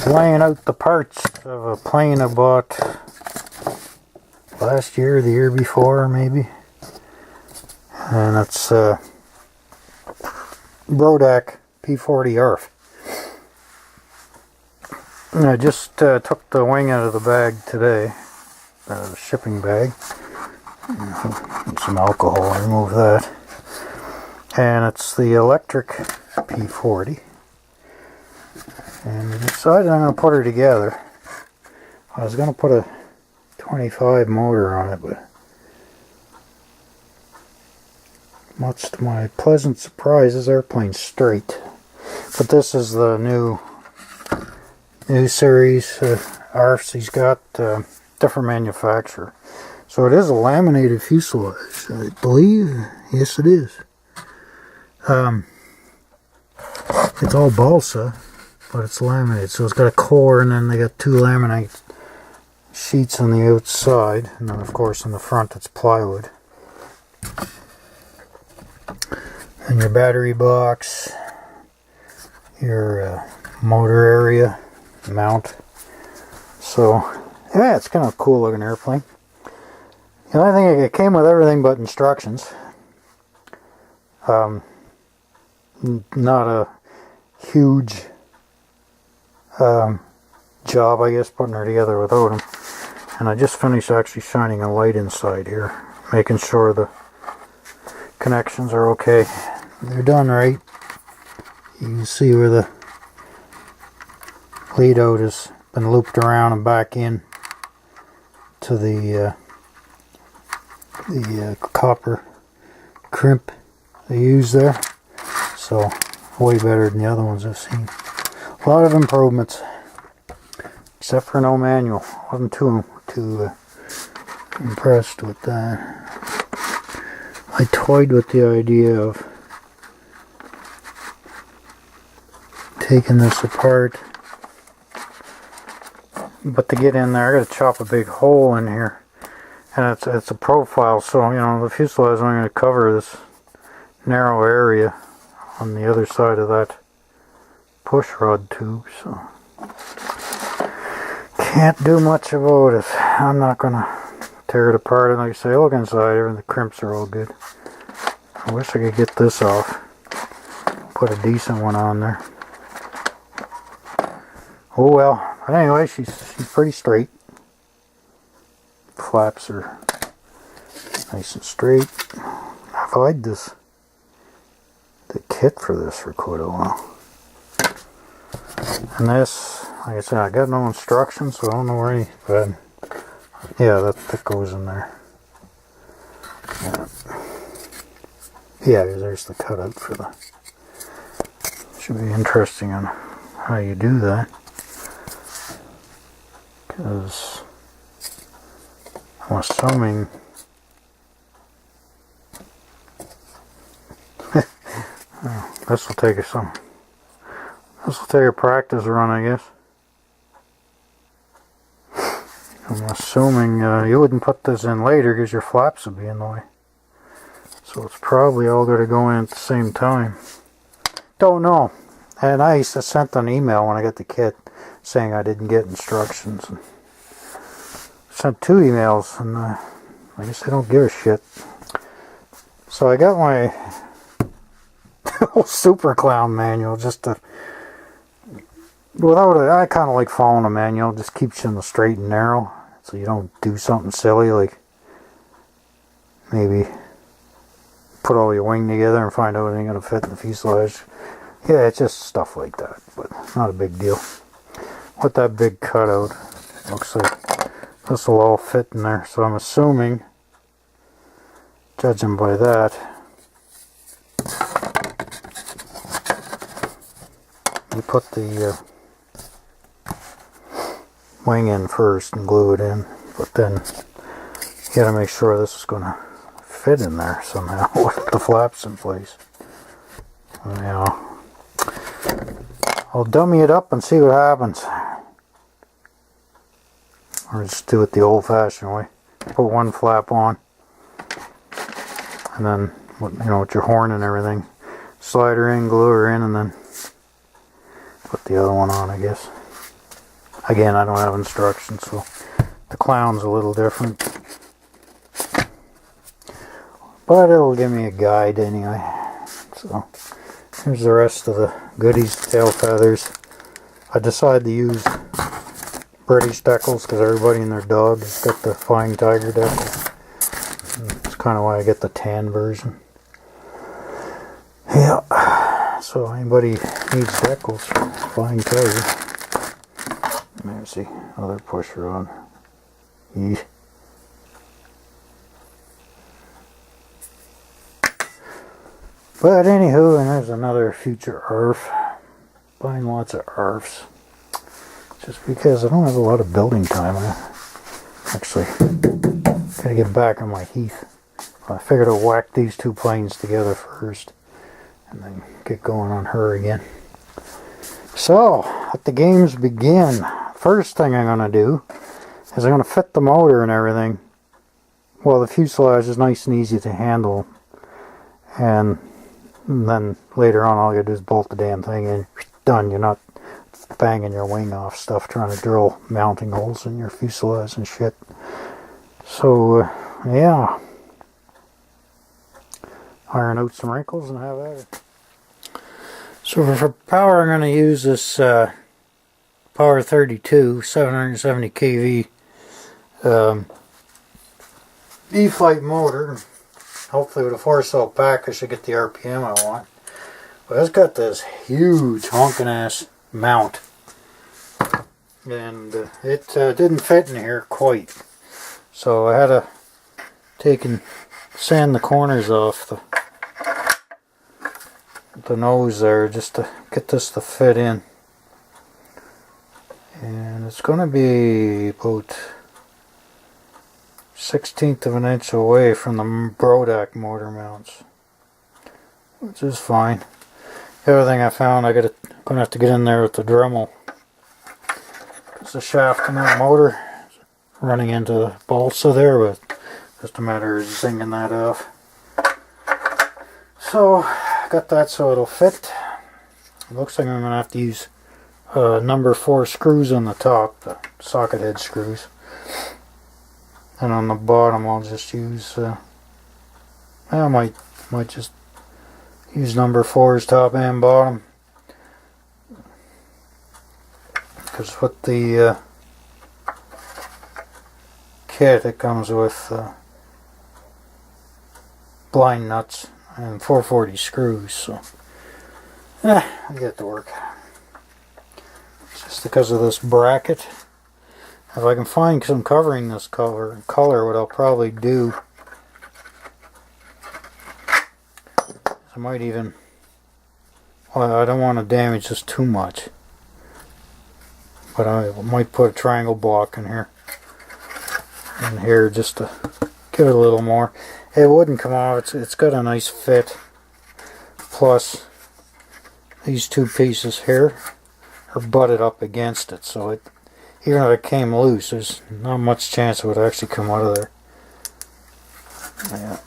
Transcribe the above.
laying out the parts of a plane I bought last year, the year before maybe, and it's Brodak P-40 ARF. And I just took the wing out of the bag today, the shipping bag, and some alcohol, remove that, and it's the electric P-40. And I decided I'm going to put her together. I was going to put a 25 motor on it, but much to my pleasant surprise, this airplane's straight. But this is the new series ARFs he's got, different manufacturer. So it is a laminated fuselage, I believe. Yes, it is. It's all balsa, but it's laminated. So it's got a core, and then they got two laminate sheets on the outside, and then of course in the front it's plywood. And your battery box, your motor area, mount. So yeah, it's kind of a cool looking airplane. The only thing, it came with everything but instructions. Not a huge job, I guess, putting her together without them. And I just finished actually shining a light inside here, making sure the connections are okay. They're done right. You can see where the lead out has been looped around and back in to the copper crimp they use there. So way better than the other ones I've seen. A lot of improvements, except for no manual. Wasn't too impressed with that. I toyed with the idea of taking this apart, but to get in there I gotta chop a big hole in here, and it's a profile, so you know the fuselage is only going to cover this narrow area on the other side of that push rod tube, so can't do much about it. I'm not gonna tear it apart, and like I say, look inside, the crimps are all good. I wish I could get this off, put a decent one on there. Oh well. But anyway, she's pretty straight. Flaps are nice and straight. I've had the kit for this for quite a while. And this, like I said, I got no instructions, so I don't know where any, but yeah, that goes in there. Yeah, there's the cutout for the, should be interesting on how you do that. Because I'm assuming this will take a practice run, I guess. I'm assuming you wouldn't put this in later because your flaps would be in the way. So it's probably all going to go in at the same time. Don't know. And I sent an email when I got the kit saying I didn't get instructions. And sent 2 emails, and I guess they don't give a shit. So I got my Super Clown manual, just to, without it, I kind of like following a manual. Just keeps you in the straight and narrow, so you don't do something silly like maybe put all your wing together and find out it ain't gonna fit in the fuselage. Yeah, it's just stuff like that, but not a big deal. With that big cutout, looks like this will all fit in there, so I'm assuming, judging by that, you put the wing in first and glue it in, but then you gotta make sure this is gonna fit in there somehow with the flaps in place. You know, I'll dummy it up and see what happens. Or just do it the old-fashioned way. Put one flap on, and then, you know, with your horn and everything, slide her in, glue her in, and then put the other one on, I guess. Again, I don't have instructions, so the clown's a little different. But it'll give me a guide anyway. So here's the rest of the goodies, tail feathers. I decided to use British decals because everybody and their dog has got the flying tiger decal. That's kind of why I get the tan version. Yeah, so anybody needs decals for flying tiger. There's the other pusher on. Yeah. But anywho, and there's another future ARF. Buying lots of ARFs. Just because I don't have a lot of building time. I actually gotta get back on my Heath. I figured I'd whack these two planes together first. And then get going on her again. So, let the games begin. First thing I'm going to do is I'm going to fit the motor and everything. Well, the fuselage is nice and easy to handle. And then later on all you do is bolt the damn thing in. Done. You're not banging your wing off stuff trying to drill mounting holes in your fuselage and shit. So, yeah. Iron out some wrinkles and have at it. So for power I'm going to use this Power 32 770 kV E-Flight motor. Hopefully with a 4-cell pack I should get the RPM I want. But it's got this huge honking ass mount. And it didn't fit in here quite. So I had to take and sand the corners off the nose there just to get this to fit in. And it's going to be about 1/16 of an inch away from the Brodak motor mounts, which is fine. The other thing I found, I'm going to have to get in there with the Dremel, because the shaft in that motor is running into the balsa there, but just a matter of zinging that off. So got that so it'll fit. It looks like I'm going to have to use number 4 screws on the top, the socket head screws. And on the bottom I'll just use, I might just use number 4's top and bottom. Because with the kit it comes with blind nuts and 440 screws, so I get it to work. It's just because of this bracket. If I can find some covering this color, what I'll probably do, I might even, well, I don't want to damage this too much, but I might put a triangle block in here just to give it a little more. It wouldn't come off. It's got a nice fit. Plus, these two pieces here are butted up against it, so it, even if it came loose, there's not much chance it would actually come out of there. Yeah.